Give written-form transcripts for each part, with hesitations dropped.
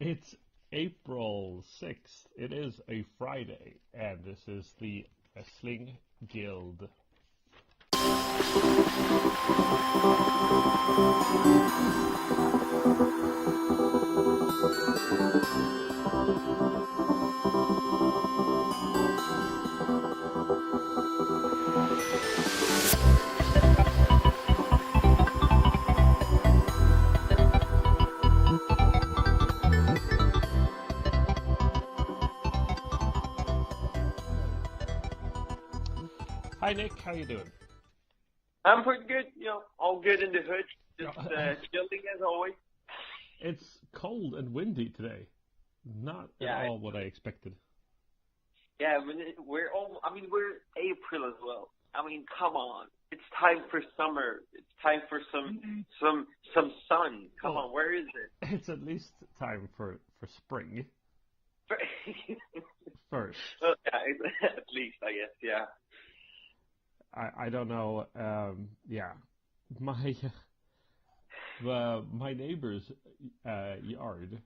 It's April 6th. It is a Friday, and this is the Wrestling Guild. Hi Nick, how you doing? I'm pretty good, all good in the hood. Just chilling as always. It's cold and windy today. Not at all what I expected. Yeah, we're April as well. I mean, come on. It's time for summer. It's time for some sun. Come on, where is it? It's at least time for spring. First. Well, yeah, at least, I guess, yeah. I don't know. My neighbor's yard.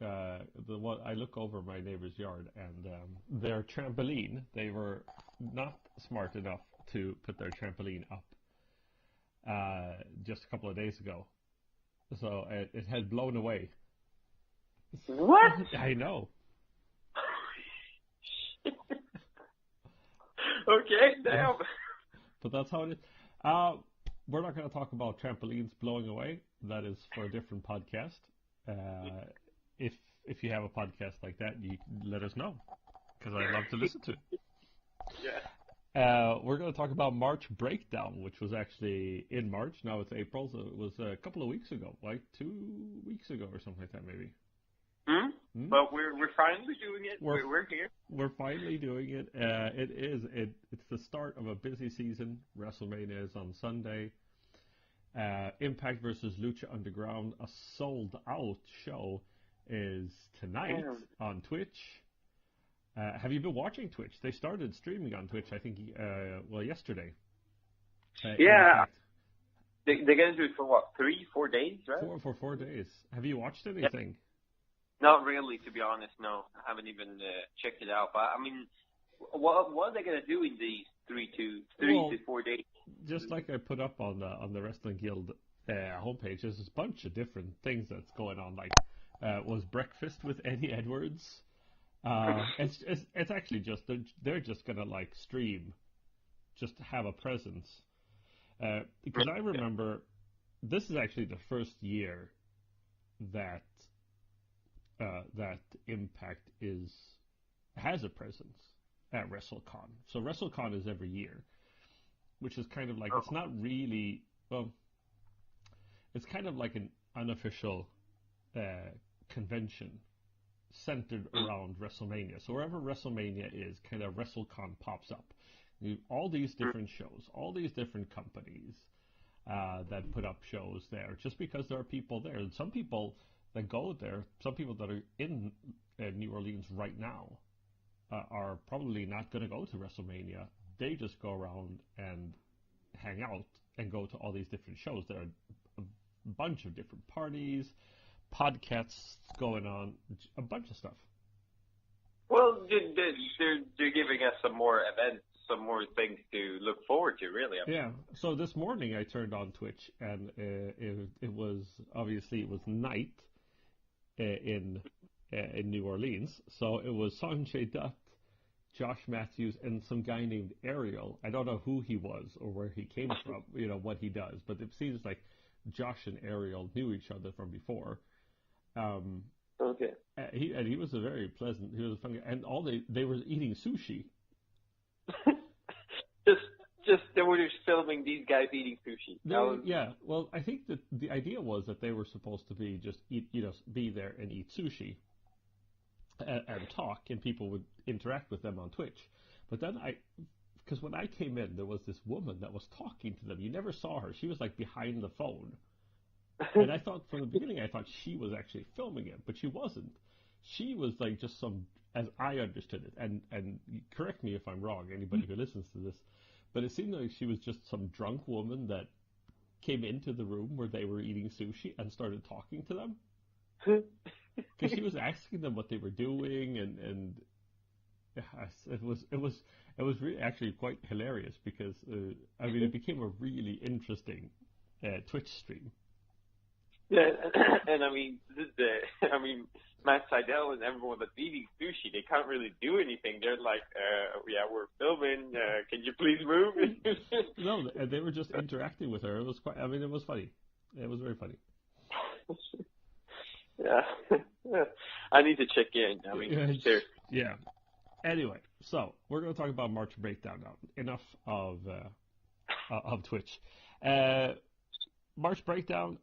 I look over my neighbor's yard, and their trampoline. They were not smart enough to put their trampoline up just a couple of days ago, so it had blown away. What? I know. Okay, damn. But that's how it is. We're not going to talk about trampolines blowing away. That is for a different podcast. If you have a podcast like that, you let us know, because I'd love to listen to it. Yeah. We're going to talk about March Breakdown, which was actually in March. Now it's April, so it was a couple of weeks ago, like 2 weeks ago or something like that, maybe. But we're finally doing it. We're here. We're finally doing it. It's the start of a busy season. WrestleMania is on Sunday. Impact versus Lucha Underground, a sold-out show, is tonight on Twitch. Have you been watching Twitch? They started streaming on Twitch, I think, yesterday. Yeah. They're going to do it for what, 3-4 days, right? For 4 days. Have you watched anything? Yeah. Not really, to be honest, no. I haven't even checked it out. But, I mean, what are they going to do in these 3 to 4 days? Just like I put up on the Wrestling Guild homepage, there's a bunch of different things that's going on. Like, was Breakfast with Eddie Edwards? It's actually just they're just gonna like stream, just to have a presence. Because I remember this is actually the first year that Impact has a presence at WrestleCon. So WrestleCon is every year, which is kind of like it's not really it's kind of like an unofficial convention centered around WrestleMania. So wherever WrestleMania is, kind of WrestleCon pops up. All these different shows, all these different companies that put up shows there, just because there are people there. And some people that go there, some people that are in New Orleans right now are probably not going to go to WrestleMania. They just go around and hang out and go to all these different shows. There are a bunch of different parties, podcasts going on, a bunch of stuff. Well, they're giving us some more events, some more things to look forward to, really. Yeah. So this morning I turned on Twitch, and it was night in New Orleans. So it was Sanjay Dutt, Josh Matthews, and some guy named Ariel. I don't know who he was or where he came from, what he does, but it seems like Josh and Ariel knew each other from before. Okay. He was a very pleasant. He was a funny, and they were eating sushi. just they were just filming these guys eating sushi. Yeah. Well, I think that the idea was that they were supposed to be just eat, be there and eat sushi and talk, and people would interact with them on Twitch. But then because when I came in, there was this woman that was talking to them. You never saw her. She was like behind the phone. And I thought from the beginning, she was actually filming it, but she wasn't. She was like just as I understood it, and correct me if I'm wrong, anybody who listens to this, but it seemed like she was just some drunk woman that came into the room where they were eating sushi and started talking to them. because he was asking them what they were doing, and yeah, it was really actually quite hilarious because I mean it became a really interesting Twitch stream. Yeah, and I mean, Matt Seidel and everyone that's eating sushi, they can't really do anything. They're like, yeah, we're filming. Can you please move? No, they were just interacting with her. It was quite. I mean, it was funny. It was very funny. Yeah, I need to check in. I mean, seriously. Yeah. Anyway, so we're going to talk about March Breakdown now. Enough of Twitch. March Breakdown,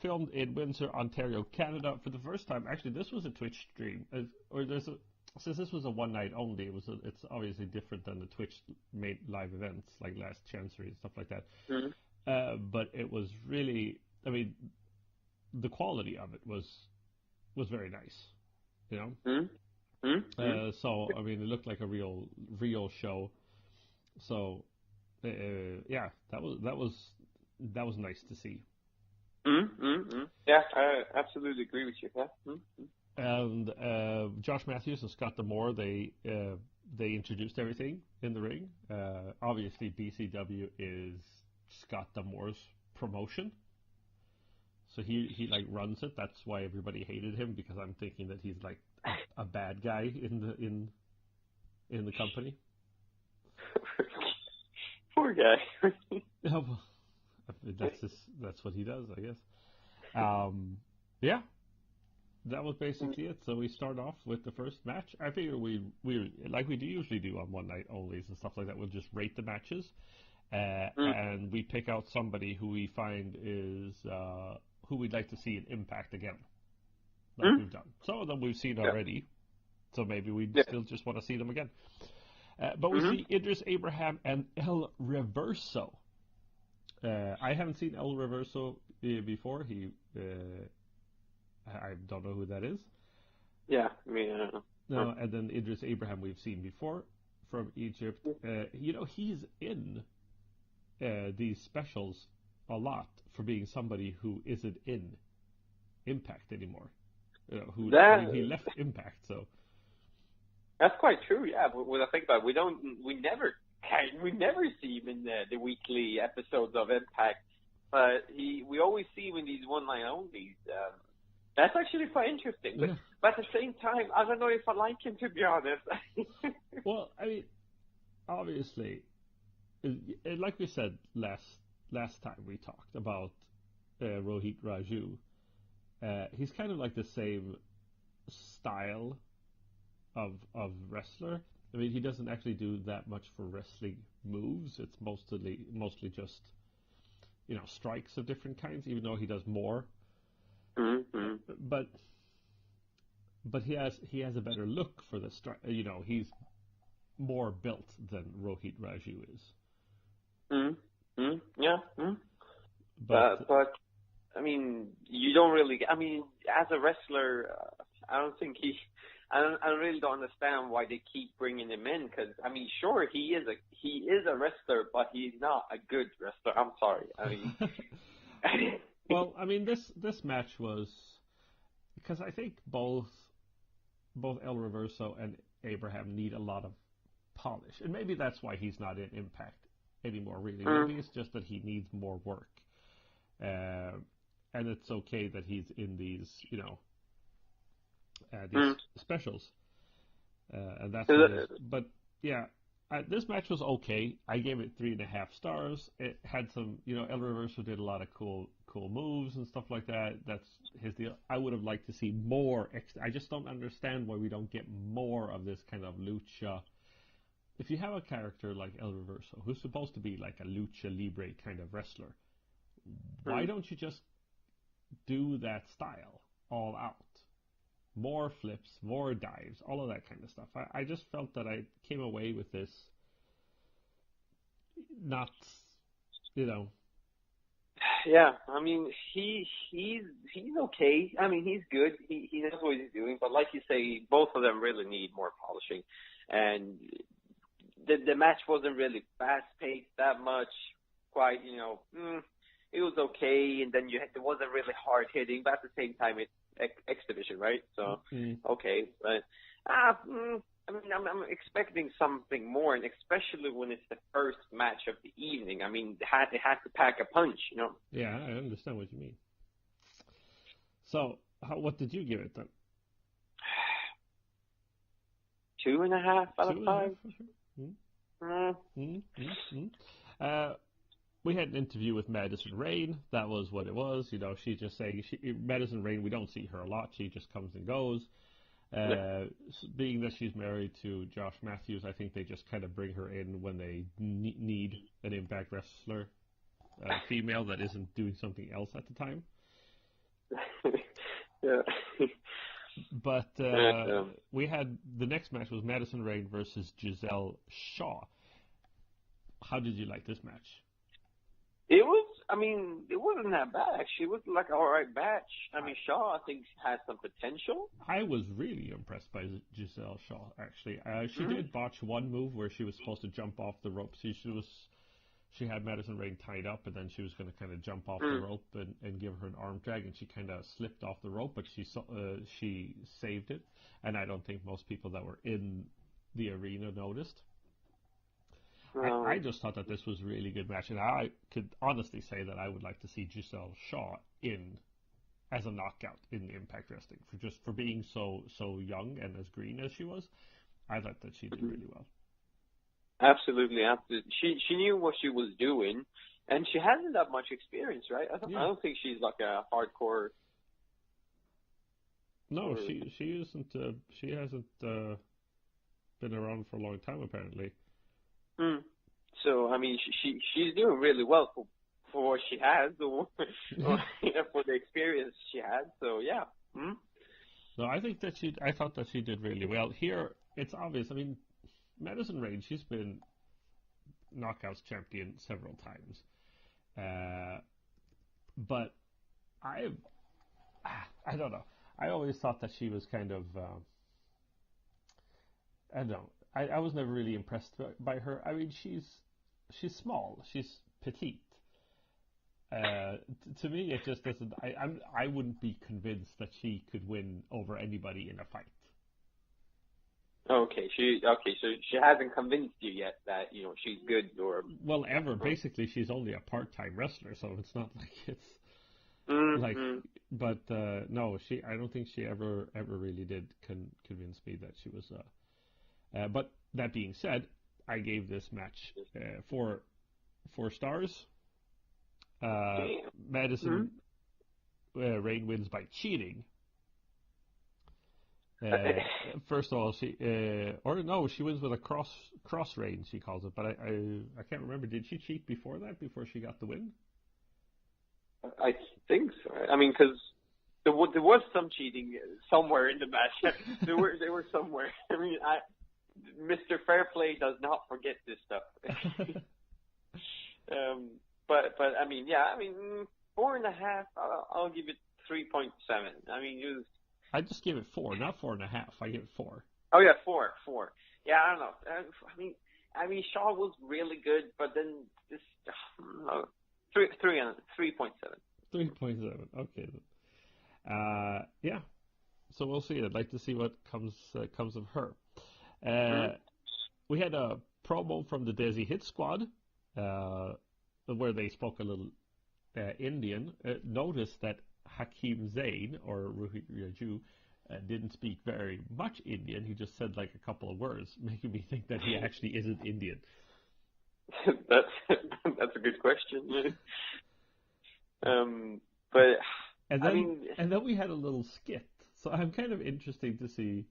filmed in Windsor, Ontario, Canada, for the first time. Actually, this was a Twitch stream, since this was a one night only. It's obviously different than the Twitch made live events like Last Chancery and stuff like that. Mm-hmm. But it was really, I mean, the quality of it was very nice, you know. Mm-hmm. Mm-hmm. So I mean, it looked like a real show. So yeah, that was nice to see. Mm-hmm. Yeah, I absolutely agree with you. Yeah. Mm-hmm. And Josh Matthews and Scott D'Amore, they introduced everything in the ring. Obviously, BCW is Scott D'Amore's promotion, so he like runs it. That's why everybody hated him, because I'm thinking that he's like a bad guy in the company. Poor guy. Yeah, well, that's what he does, I guess. Yeah, that was basically it. So we start off with the first match. I figure we like we usually do on one night onlys and stuff like that. We'll just rate the matches, and we pick out somebody who we find is who we'd like to see in Impact again, like we've done. Some of them we've seen already, so maybe we still just want to see them again. But we see Idris Abraham and El Reverso. I haven't seen El Reverso before. I don't know who that is. Yeah, I mean, I don't know. No, and then Idris Abraham we've seen before from Egypt. He's in these specials a lot for being somebody who isn't in Impact anymore. He left Impact, so. That's quite true. Yeah, but when I think about it, we never see him in the weekly episodes of Impact, but we always see him in these one-line onlys. That's actually quite interesting. But at the same time, I don't know if I like him, to be honest. Well, I mean, obviously, like we said last time we talked about Rohit Raju, he's kind of like the same style of wrestler. I mean, he doesn't actually do that much for wrestling moves. It's mostly just, strikes of different kinds, even though he does more. Mm-hmm. But he has a better look for the strike. He's more built than Rohit Raju is. Mm-hmm. Yeah. Mm-hmm. But I mean, you don't really. I mean, as a wrestler, I don't think I really don't understand why they keep bringing him in, because I mean, sure, he is a wrestler, but he's not a good wrestler. I'm sorry. I mean, well, I mean, this match was, because I think both El Reverso and Abraham need a lot of polish, and maybe that's why he's not in Impact anymore. Really, maybe it's just that he needs more work, and it's okay that he's in these, these specials, and that's what it is. But yeah, this match was okay. I gave it 3.5 stars. It had some, El Reverso did a lot of cool moves and stuff like that. That's his deal. I would have liked to see more. I just don't understand why we don't get more of this kind of lucha. If you have a character like El Reverso, who's supposed to be like a lucha libre kind of wrestler, why don't you just do that style all out? More flips, more dives, all of that kind of stuff. I just felt that I came away with this not, Yeah, I mean, he's okay. I mean, he's good. He knows what he's doing. But like you say, both of them really need more polishing. And the match wasn't really fast paced that much. Quite, it was okay, and then it wasn't really hard hitting, but at the same time it's X Division, right? So okay, but I mean, I'm expecting something more, and especially when it's the first match of the evening. I mean, it has to pack a punch, you know. Yeah, I understand what you mean. So, what did you give it then? 2.5 out of 5. We had an interview with Madison Rayne. That was what it was. You know, she's just saying, Madison Rayne, we don't see her a lot. She just comes and goes. Being that she's married to Josh Matthews, I think they just kind of bring her in when they need an Impact wrestler, female that isn't doing something else at the time. Yeah. But we had the next match was Madison Rayne versus Giselle Shaw. How did you like this match? It wasn't that bad actually. It was like an alright match. I mean, Shaw I think has some potential. I was really impressed by Giselle Shaw actually. She did botch one move where she was supposed to jump off the rope. She had Madison Rayne tied up, and then she was going to kind of jump off the rope and give her an arm drag, and she kind of slipped off the rope, but she saved it, and I don't think most people that were in the arena noticed. I just thought that this was a really good match, and I could honestly say that I would like to see Giselle Shaw as a knockout in Impact Wrestling for being so young and as green as she was. I thought that she did really well. Absolutely. She knew what she was doing, and she hasn't that much experience, right? I don't think she's like a hardcore. No, she isn't. She hasn't been around for a long time, apparently. So I mean, she's doing really well for what she has, or for the experience she had. So yeah. No, I thought that she did really well. Here, it's obvious. I mean, Madison Rayne, she's been Knockouts champion several times, but I don't know. I always thought that she was kind of I don't know. I was never really impressed by her. I mean, she's small, she's petite. To me, it just doesn't. I wouldn't be convinced that she could win over anybody in a fight. Okay, so she hasn't convinced you yet that she's good or ever. Basically, she's only a part-time wrestler, so it's not like it's like. But no, I don't think she ever really did convince me that she was. But that being said, I gave this match 4 stars. Madison Rayne wins by cheating. First of all, she wins with a cross reign, she calls it, but I can't remember. Did she cheat before that, before she got the win? I think so. I mean, because there was some cheating somewhere in the match. They were somewhere. I mean, Mr. Fairplay does not forget this stuff. But I mean, yeah, I mean, 4.5. I'll give it 3.7. I mean, I just give it 4, not 4.5. I give it 4. Oh yeah, 4. Yeah, I don't know. I mean, Shaw was really good, but then this 3.7. 3.7. Okay. Yeah. So we'll see. I'd like to see what comes of her. We had a promo from the Desi Hit Squad, where they spoke a little Indian. Notice that Hakeem Zayn, or Ruhi Raju, didn't speak very much Indian. He just said like a couple of words, making me think that he actually isn't Indian. That's a good question. But and then we had a little skit. So I'm kind of interested to see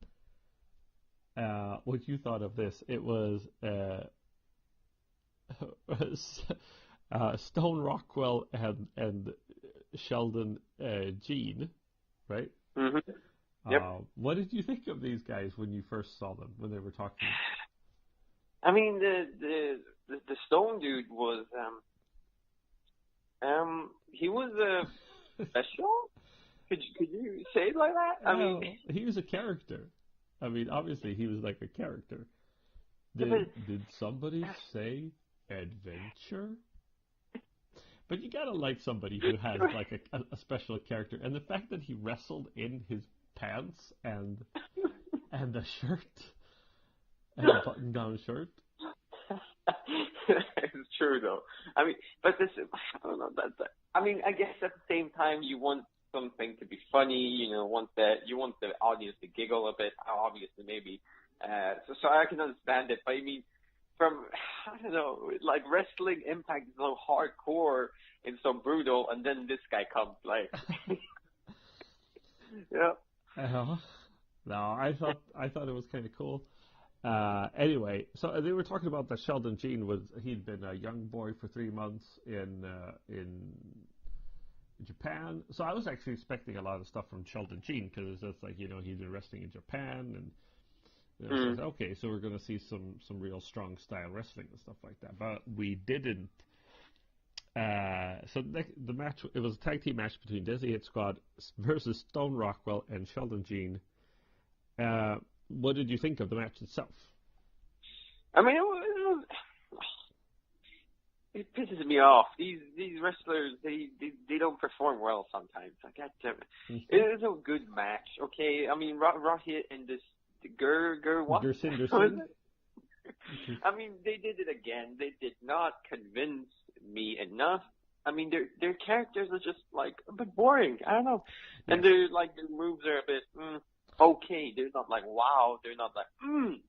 what you thought of this. It was Stone Rockwell and Sheldon Jean, right? Yep. What did you think of these guys when you first saw them, when they were talking? I mean, the Stone dude was he was special. Could you say it like that? I mean, he was a character. I mean, obviously he was like a character. Did somebody say adventure? But you gotta like somebody who has like a special character, and the fact that he wrestled in his pants and a shirt and a button-down shirt. It's true though. I mean, but this, I don't know. I mean, I guess at the same time, you want something to be funny. You want the audience to giggle a bit. Obviously, maybe. So I can understand it. But I mean, I don't know, like wrestling Impact is so hardcore and so brutal, and then this guy comes like, yeah. No, I thought it was kind of cool. Anyway, so they were talking about that Sheldon Jean he'd been a young boy for 3 months in Japan. So I was actually expecting a lot of stuff from Sheldon Jean because it's like he's been wrestling in Japan and. So okay, so we're going to see some real strong style wrestling and stuff like that, but we didn't. So the match, it was a tag team match between Desi Hit Squad versus Stone Rockwell and Sheldon Jean. What did you think of the match itself? I mean, it pisses me off. These wrestlers, they don't perform well sometimes. I got to. It is a good match, okay. I mean, Rohit and this. Gursinder Singh. I mean, they did it again. They did not convince me enough. I mean, their characters are just like a bit boring. I don't know, and their moves are a bit okay. They're not like wow. They're not like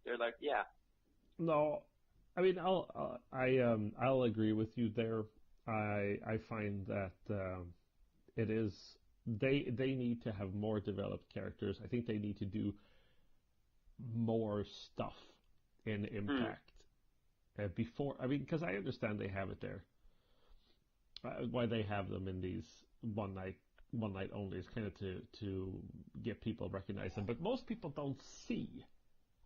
They're like yeah. No, I mean I'll agree with you there. I find that it is they need to have more developed characters. I think they need to do more stuff in Impact before. I mean, because I understand they have it there. Why they have them in these one night only is kind of to get people recognize them. But most people don't see.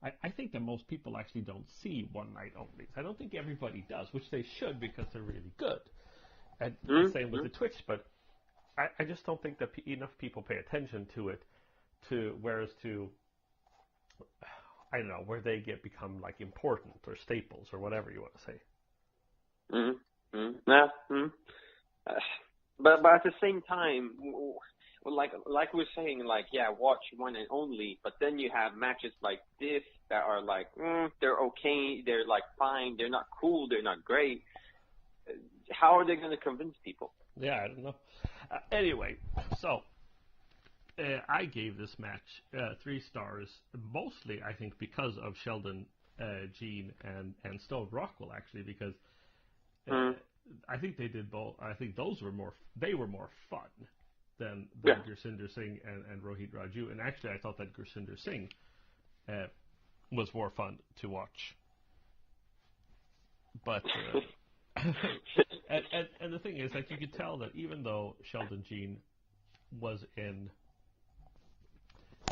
I think that most people actually don't see one night only. I don't think everybody does, which they should because they're really good. And the same with the Twitch, but I just don't think that enough people pay attention to it. Whereas I don't know, where they become like important or staples or whatever you want to say. But at the same time, like we're saying, like watch one and only. But then you have matches like this that are like they're okay, they're like fine, they're not cool, they're not great. How are they going to convince people? Yeah, I don't know. Anyway, so. I gave this match 3 stars, mostly I think because of Sheldon Jean and Stone Rockwell actually, because I think they did both. I think those were more fun than Gursinder Singh and Rohit Raju, and actually I thought that Gursinder Singh was more fun to watch. But and the thing is, like, you could tell that even though Sheldon Jean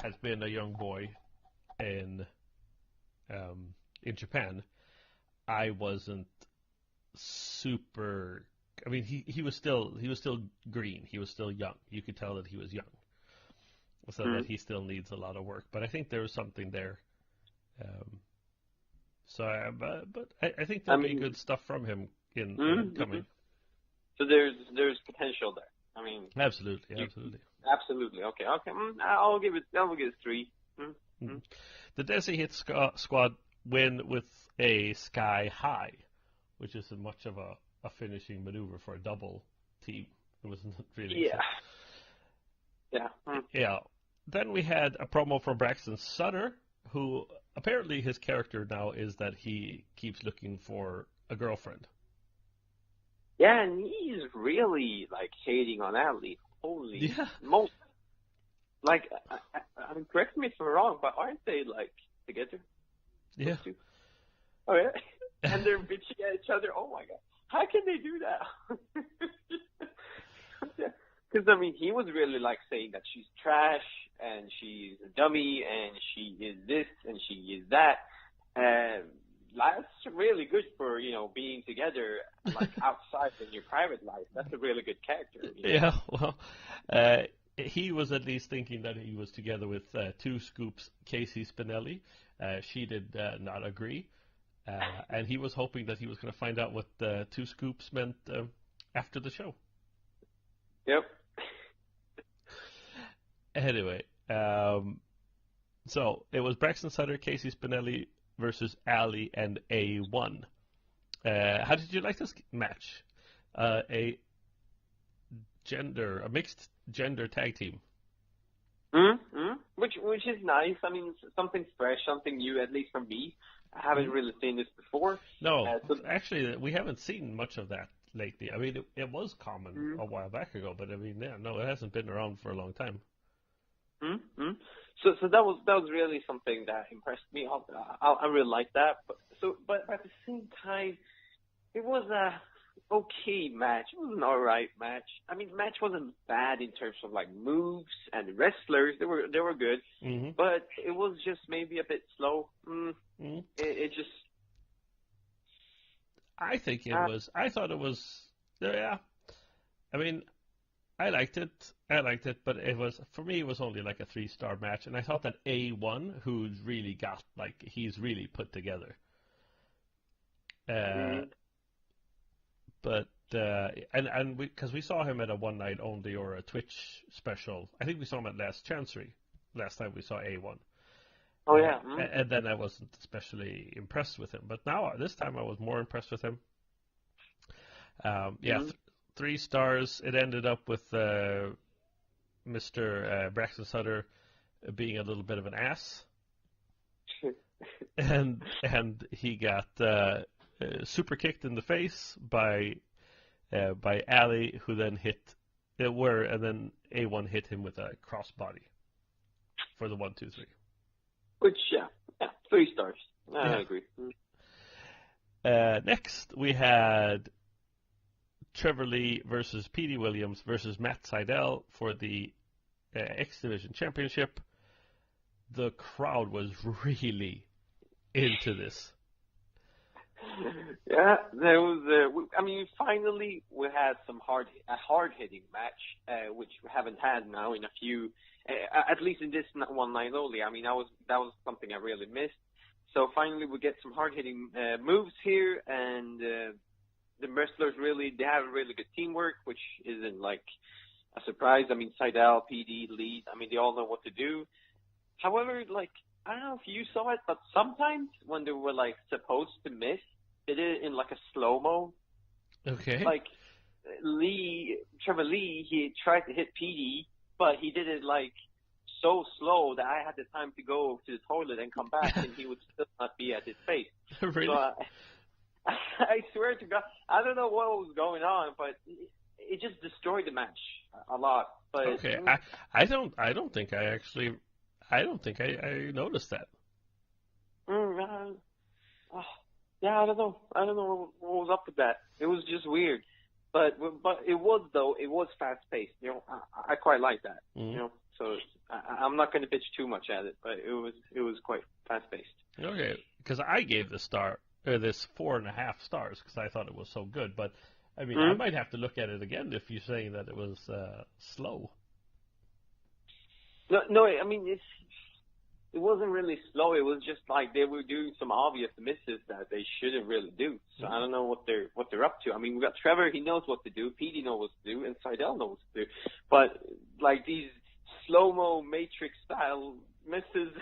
has been a young boy in Japan, I wasn't super. I mean, he was still green. He was still young. You could tell that he was young, so that he still needs a lot of work. But I think there was something there. But I think there'll be good stuff from him in coming. So there's potential there. I mean, absolutely. Okay. I'll give it 3. The Desi Hit Squad win with a sky high, which isn't much of a finishing maneuver for a double team. It wasn't really. Yeah. Then we had a promo from Braxton Sutter, who apparently his character now is that he keeps looking for a girlfriend. Yeah, and he's really like hating on Ali. Holy most, like, I mean, correct me if I'm wrong, but aren't they like together? Yeah. Oh yeah, and they're bitching at each other. Oh my god, how can they do that? Because I mean, he was really like saying that she's trash and she's a dummy and she is this and she is that. That's really good for being together like outside in your private life. That's a really good character. Yeah, well, he was at least thinking that he was together with 2 Scoops Casey Spinelli. She did not agree, and he was hoping that he was going to find out what 2 Scoops meant after the show. Yep. Anyway, so it was Braxton Sutter, Casey Spinelli versus Ali and A1. How did you like this match? A mixed gender tag team. Which is nice. I mean, something fresh, something new, at least from me. I haven't really seen this before. No, actually, we haven't seen much of that lately. I mean, it was common a while back ago, but I mean, it hasn't been around for a long time. So that was really something that impressed me. I really liked that. But at the same time, it was a okay match. It was an alright match. I mean, the match wasn't bad in terms of like moves and wrestlers. They were good, but it was just maybe a bit slow. It just. I think it was. I thought it was. Yeah. I mean, I liked it, but it was, for me, it was only like a 3-star match, and I thought that A1, who's really got, like, he's really put together. But, and because we saw him at a one night only or a Twitch special. I think we saw him at Last Chancery, last time we saw A1. Oh, yeah. And then I wasn't especially impressed with him. But now, this time I was more impressed with him. 3 stars. It ended up with Mr. Braxton Sutter being a little bit of an ass, and he got super kicked in the face by Ali, who then and then A1 hit him with a crossbody for the 1, 2, 3. Which 3 stars. I agree. Next we had Trevor Lee versus Petey Williams versus Matt Seidel for the X Division Championship. The crowd was really into this. Yeah, there was. I mean, finally we had a hard-hitting match, which we haven't had now in a few, at least in this one night only. I mean, that was something I really missed. So finally we get some hard-hitting moves here, and the wrestlers they have a really good teamwork, which isn't like a surprise. I mean, Seidel, PD, Lee, I mean, they all know what to do. However, like, I don't know if you saw it, but sometimes when they were like supposed to miss, they did it in like a slow-mo. Okay. Like Trevor Lee, he tried to hit PD, but he did it like so slow that I had the time to go to the toilet and come back, and he would still not be at his face. Really? So, I swear to God, I don't know what was going on, but it just destroyed the match a lot. But okay, I don't think I noticed that. Yeah, I don't know. I don't know what was up with that. It was just weird. But it was fast paced. You know, I quite like that. You know, so I'm not going to bitch too much at it, but it was quite fast paced. Okay, because I gave this 4.5 stars because I thought it was so good. But I mean, I might have to look at it again if you're saying that it was slow. No. I mean, it wasn't really slow. It was just like they were doing some obvious misses that they shouldn't really do. So I don't know what they're up to. I mean, we got Trevor. He knows what to do. Petey knows what to do, and Seidel knows what to do. But like these slow-mo Matrix style misses,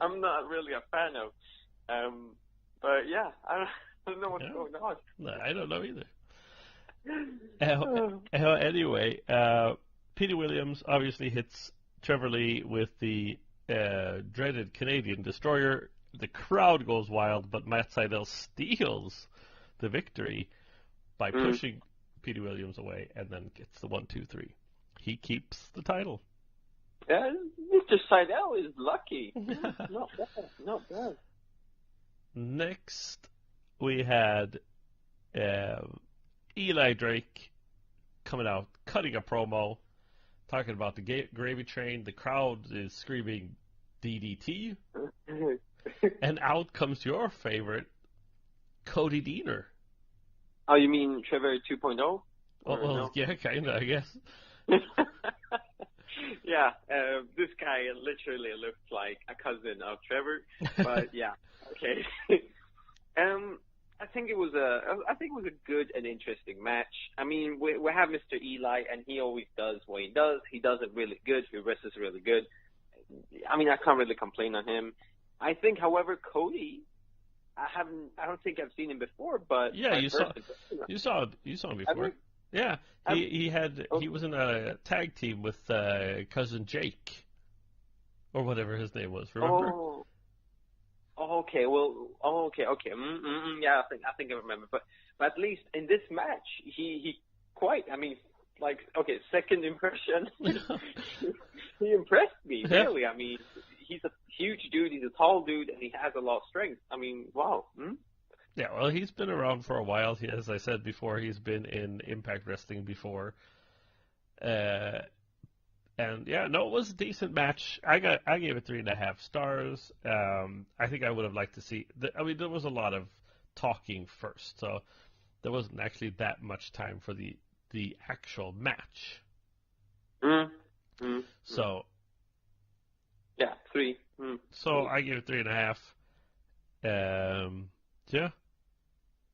I'm not really a fan of. But yeah, I don't know what's going on. No, I don't know either. Anyway, Petey Williams obviously hits Trevor Lee with the dreaded Canadian Destroyer. The crowd goes wild, but Matt Seidel steals the victory by pushing Petey Williams away and then gets the 1, 2, 3. He keeps the title. Mr. Seidel is lucky. Not bad. Next, we had Eli Drake coming out, cutting a promo, talking about the gravy train. The crowd is screaming DDT. And out comes your favorite, Cody Deaner. Oh, you mean Trevor 2.0? Well, no? Yeah, kind of, I guess. Yeah, this guy literally looks like a cousin of Trevor. But yeah, okay. I think it was a good and interesting match. I mean, we have Mr. Eli, and he always does what he does. He does it really good. He wrestles really good. I mean, I can't really complain on him. I think, however, Cody, I don't think I've seen him before, but yeah, you saw him before. Yeah, he was in a tag team with cousin Jake, or whatever his name was. Remember? Okay. Well, okay. Yeah, I think I remember. But at least in this match, he quite. I mean, like, okay, second impression, he impressed me really. I mean, he's a huge dude. He's a tall dude, and he has a lot of strength. I mean, wow. Yeah, well, he's been around for a while. As I said before, he's been in Impact Wrestling before. And yeah, no, it was a decent match. I gave it 3.5 stars. I think I would have liked to see. I mean, there was a lot of talking first, so there wasn't actually that much time for the actual match. So yeah, 3. So I gave it 3.5. Yeah.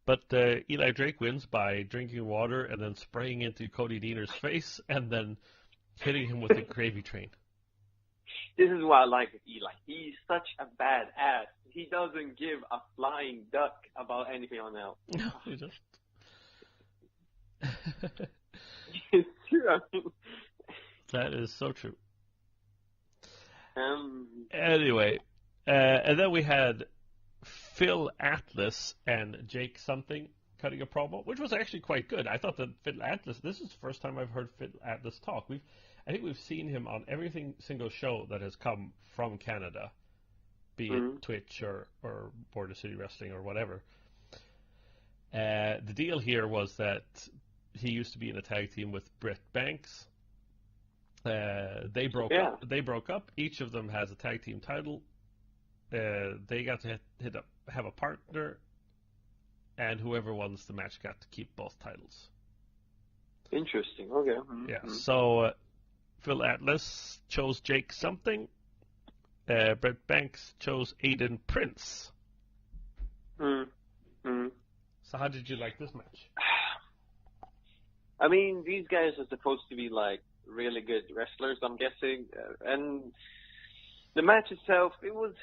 But Eli Drake wins by drinking water and then spraying into Cody Deaner's face and then hitting him with a gravy train. This is what I like with Eli. He's such a bad ass. He doesn't give a flying duck about anything else. No, he just... It's true. That is so true. Anyway, and then we had Phil Atlas and Jake something cutting a promo, which was actually quite good. I thought that Phil Atlas, this is the first time I've heard Phil Atlas talk. I think we've seen him on every single show that has come from Canada, be it Twitch or Border City Wrestling or whatever. The deal here was that he used to be in a tag team with Britt Banks. They broke up. Each of them has a tag team title. They got to have a partner, and whoever wins the match got to keep both titles. Interesting. Okay. Yeah. So Phil Atlas chose Jake something. Britt Banks chose Aiden Prince. So how did you like this match? I mean, these guys are supposed to be like really good wrestlers, I'm guessing, and the match itself, it was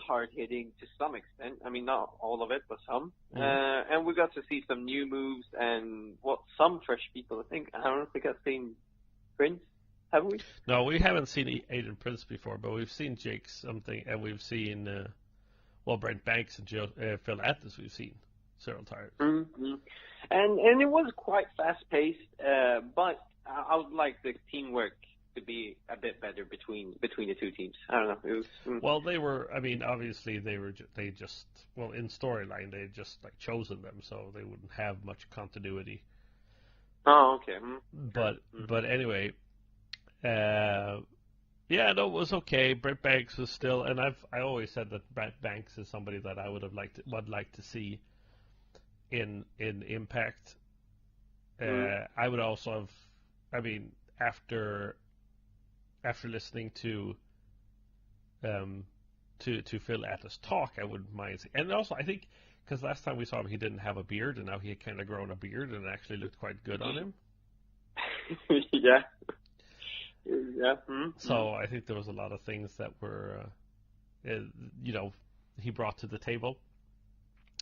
hard hitting to some extent. I mean, not all of it, but some. And we got to see some new moves and some fresh people. I don't think I've seen Prince. Have we? No, we haven't seen Aiden Prince before, but we've seen Jake something, and we've seen Brent Banks and Phil Atlas. We've seen several times. And it was quite fast paced, but I would like the teamwork to be a bit better between the two teams. I don't know. It was, Well, they were. I mean, obviously they just in storyline they just like chosen them, so they wouldn't have much continuity. Oh, okay. But anyway, yeah, no, it was okay. Britt Banks was still, and I always said that Britt Banks is somebody that I would like to see in Impact. I would also have. I mean, after listening to Phil Atlas talk, I wouldn't mind. And also, I think because last time we saw him, he didn't have a beard, and now he had kind of grown a beard, and it actually looked quite good on him. Yeah. So I think there was a lot of things that were, he brought to the table.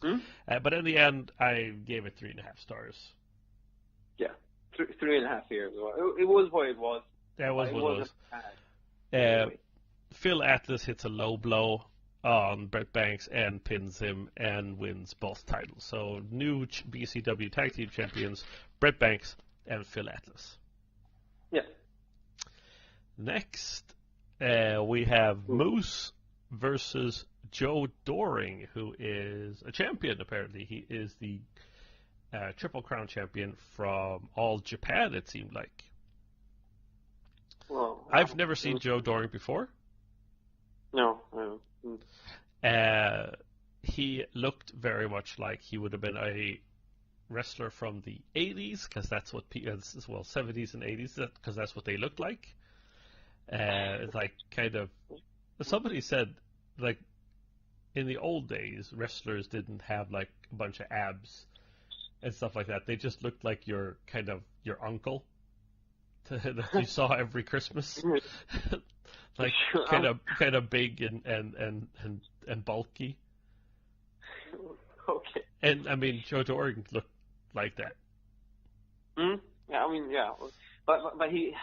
But in the end, I gave it 3.5 stars. Yeah, 3.5 here. It was what it was. Yeah, it was what it was. Phil Atlas hits a low blow on Britt Banks and pins him and wins both titles. So new BCW Tag Team Champions, Britt Banks and Phil Atlas. Yeah. Next, we have Moose versus Joe Doring, who is a champion, apparently. He is the Triple Crown champion from All Japan, it seemed like. Well, I've never seen Joe Doring before. No. He looked very much like he would have been a wrestler from the 80s, because that's what 70s and 80s, because that's what they looked like. It's like kind of, somebody said, like, in the old days, wrestlers didn't have like a bunch of abs and stuff like that. They just looked like your uncle that you saw every Christmas, like kind of big and bulky. Okay. And I mean, Joe Doring looked like that. Yeah, I mean, yeah. But he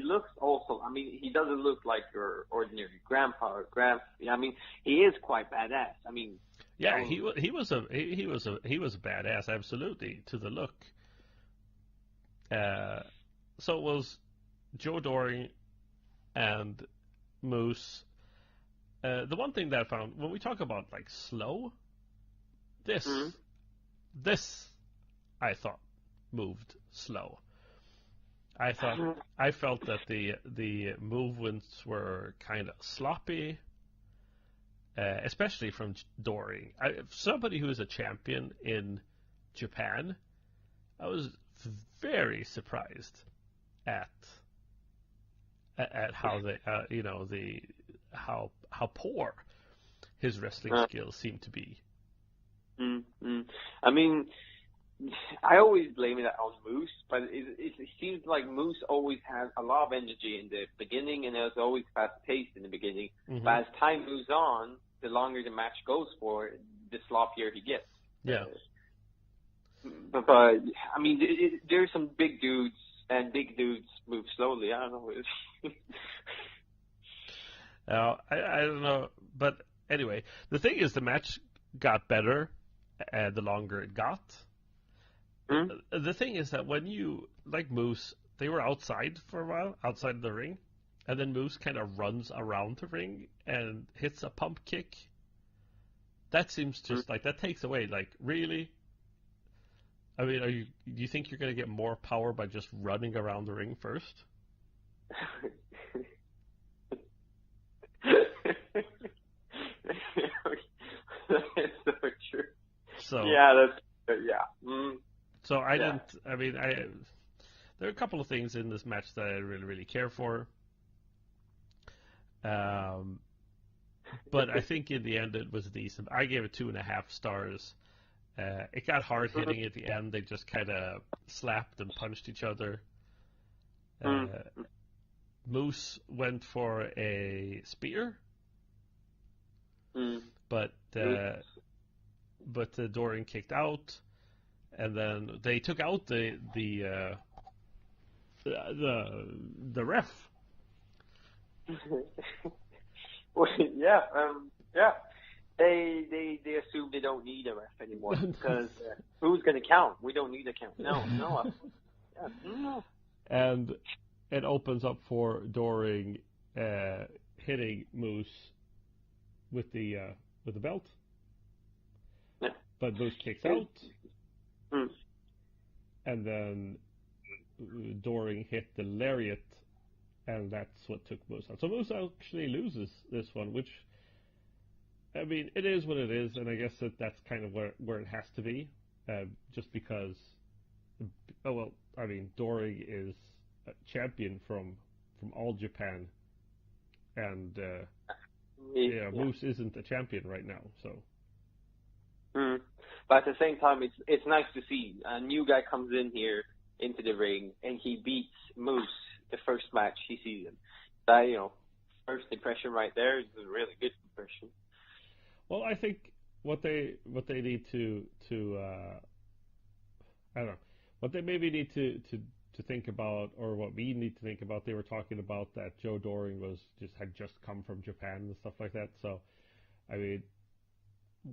looks also. I mean, he doesn't look like your ordinary grandpa or I mean, he is quite badass. I mean, yeah, he was a badass, absolutely, to the look. So it was Joe Doring and Moose. The one thing that I found when we talk about like slow, this I thought moved slow. I felt that the movements were kind of sloppy, especially from Doring. Somebody who is a champion in Japan, I was very surprised at how they how poor his wrestling skills seem to be. I mean, I always blame it on Moose, but it seems like Moose always has a lot of energy in the beginning, and it's always fast-paced in the beginning. Mm-hmm. But as time moves on, the longer the match goes for, the sloppier he gets. Yeah. But I mean, there's some big dudes, and big dudes move slowly. I don't know. I don't know, but anyway, the thing is, the match got better the longer it got. The thing is that when you, like Moose, they were outside for a while, outside the ring, and then Moose kind of runs around the ring and hits a pump kick. That seems just like, that takes away, like, really? I mean, do you think you're going to get more power by just running around the ring first? That's so true. So, yeah, So there are a couple of things in this match that I really, really care for. But I think in the end it was decent. I gave it 2.5 stars. It got hard hitting at the end. They just kind of slapped and punched each other. Moose went for a spear, but Doring kicked out. And then they took out the ref. Well, yeah. They assume they don't need a ref anymore because who's going to count? We don't need a count. No. And it opens up for Doring hitting Moose with the belt. Yeah. But Moose kicks out. And then Doring hit the lariat, and that's what took Moose out. So Moose actually loses this one, which, I mean, it is what it is, and I guess that's kind of where it has to be, just because, Doring is a champion from all Japan, and Moose isn't a champion right now, so. But at the same time, it's nice to see a new guy comes in here into the ring and he beats Moose the first match he sees him. That, first impression right there is a really good impression. Well, I think what they need to I don't know, what they maybe need to think about, or what we need to think about. They were talking about that Joe Doring had just come from Japan and stuff like that. So, I mean,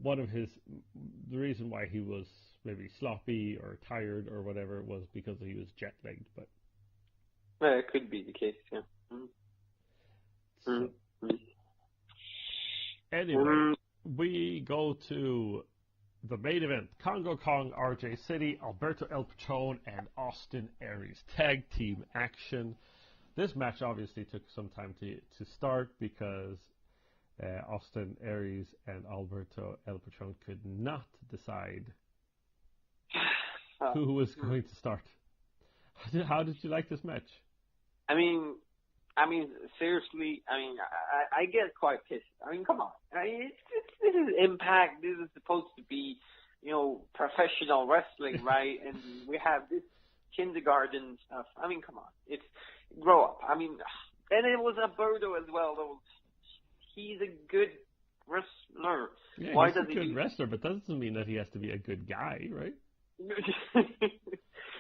the reason why he was maybe sloppy or tired or whatever was because he was jet-lagged, but it could be the case, yeah. So, anyway, we go to the main event: Congo Kong, RJ City, Alberto El Patron, and Austin Aries tag team action. This match obviously took some time to start because Austin Aries and Alberto El Patron could not decide who was going to start. How did you like this match? I mean, I mean, seriously, I mean, I get quite pissed. I mean, come on. I mean, this is Impact. This is supposed to be, professional wrestling, right? And we have this kindergarten stuff. I mean, come on. It's grow up. I mean, and it was Alberto as well, though. He's a good wrestler. Yeah, Why he's does a good wrestler, but that doesn't mean that he has to be a good guy, right?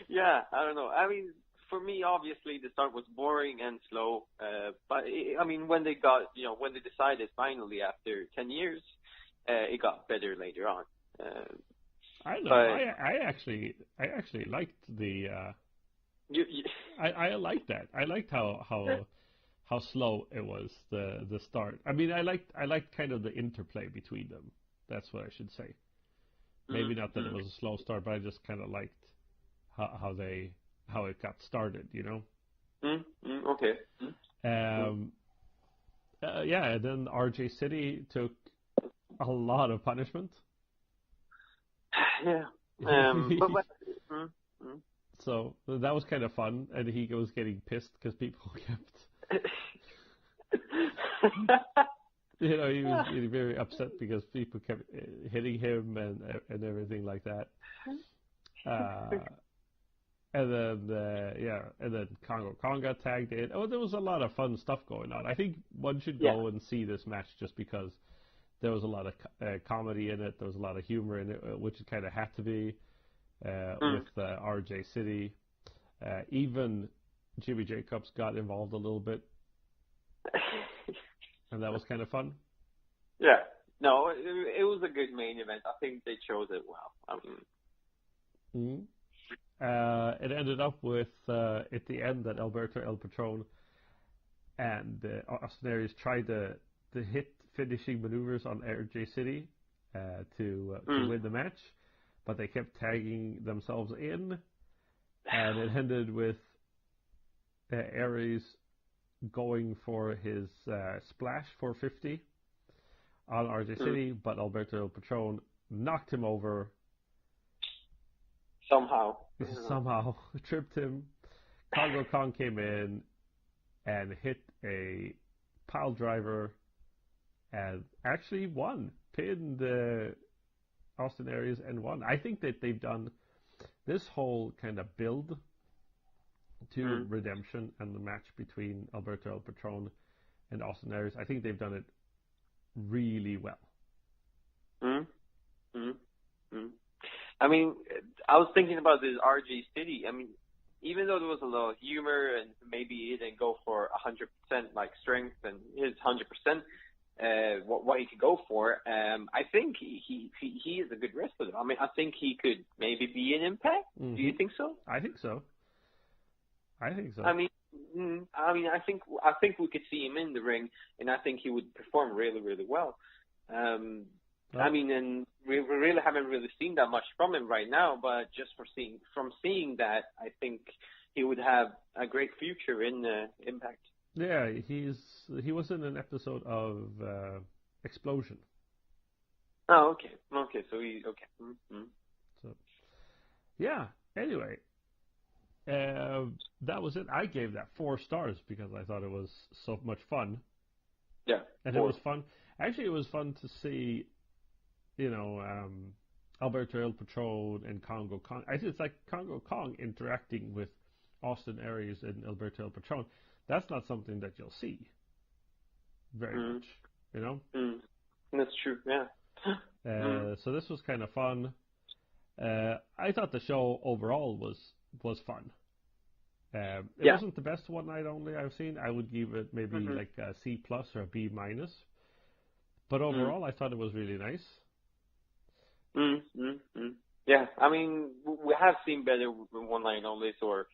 Yeah, I don't know. I mean, for me, obviously, the start was boring and slow. But I mean, when they decided finally after 10 years, it got better later on. I know. I actually liked the. I liked that. I liked how slow it was the start. I mean, I liked kind of the interplay between them. That's what I should say. Maybe not that it was a slow start, but I just kind of liked how it got started. Okay. Yeah, and then RJ City took a lot of punishment. Yeah. So that was kind of fun, and he was getting pissed because people kept. He was getting very upset because people kept hitting him and everything like that. And then Congo Kong got tagged in. Oh, there was a lot of fun stuff going on. I think one should go and see this match just because there was a lot of comedy in it. There was a lot of humor in it, which it kind of had to be with RJ City. Even Jimmy Jacobs got involved a little bit. And that was kind of fun. Yeah. No, it was a good main event. I think they chose it well. It ended up with, at the end, that Alberto El Patron and Austin Aries tried to hit finishing maneuvers on RJ City to win the match, but they kept tagging themselves in, and it ended with Aries going for his splash 450 on RJ City, but Alberto El Patron knocked him over. Somehow tripped him. Congo Kong came in and hit a pile driver and actually won, pinned Austin Aries and won. I think that they've done this whole kind of build to redemption and the match between Alberto El Patron and Austin Aries. I think they've done it really well. I mean, I was thinking about this RJ City. I mean, even though there was a lot of humor and maybe he didn't go for 100% like strength and his 100% what he could go for, I think he is a good wrestler. I mean, I think he could maybe be an Impact. Do you think so? I think so. I mean, I think we could see him in the ring, and I think he would perform really, really well. I mean, and we really haven't really seen that much from him right now, but just from seeing that, I think he would have a great future in Impact. Yeah, he was in an episode of Explosion. Oh, okay. So So, yeah. Anyway, that was it. I gave that 4 stars because I thought it was so much fun. Yeah. And 4. It was fun. Actually, it was fun to see, Alberto El Patron and Congo Kong. I think it's like Congo Kong interacting with Austin Aries and Alberto El Patron. That's not something that you'll see very much, That's true, yeah. So this was kind of fun. I thought the show overall was fun. It wasn't the best one night only I've seen. I would give it maybe like a C+ or a B-. But overall, I thought it was really nice. Yeah, I mean, we have seen better one night onlys, or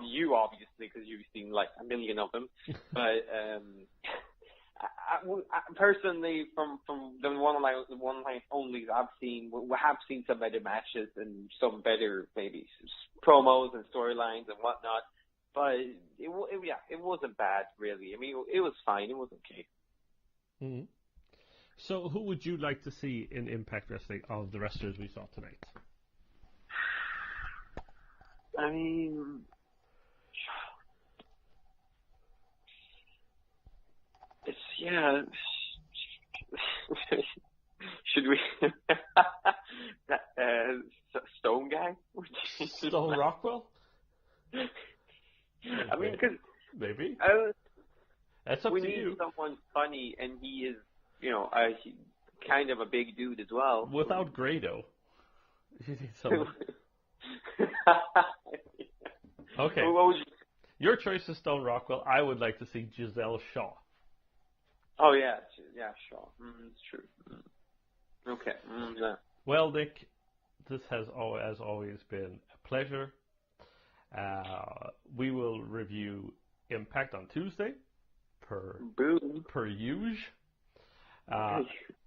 you obviously, because you've seen like a million of them. But I personally, from the one night onlys I've seen, we have seen some better matches and some better maybe promos and storylines and whatnot. But it wasn't bad really. I mean, it was fine. It was okay. Mm-hmm. So, who would you like to see in Impact Wrestling of the wrestlers we saw tonight? I mean, Yeah. Should we? Stone guy? Stone Rockwell? I mean, because maybe that's up we to need you. someone funny, and he is, kind of a big dude as well. Without Grado, you need someone. Okay. What would you... Your choice is Stone Rockwell. I would like to see Giselle Shaw. Oh yeah, sure. It's true. Okay. Yeah. Well, Nick, this has as always been a pleasure. We will review Impact on Tuesday, per usual.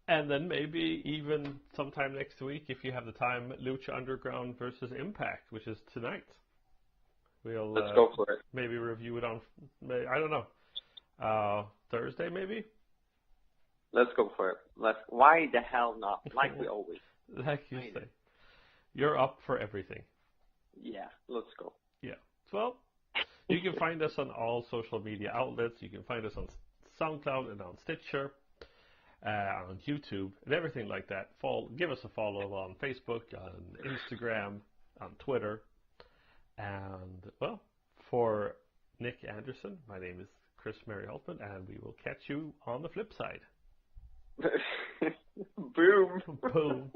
And then maybe even sometime next week, if you have the time, Lucha Underground versus Impact, which is tonight. Let's go for it. Maybe review it on, I don't know, Thursday maybe? Let's go for it. Why the hell not? Like we always. Like you say. You're up for everything. Yeah, let's go. Yeah. Well, you can find us on all social media outlets. You can find us on SoundCloud and on Stitcher, on YouTube, and everything like that. Give us a follow on Facebook, on Instagram, on Twitter. And, well, for Nick Anderson, my name is Chris Mary Holtman, and we will catch you on the flip side. Boom. Boom.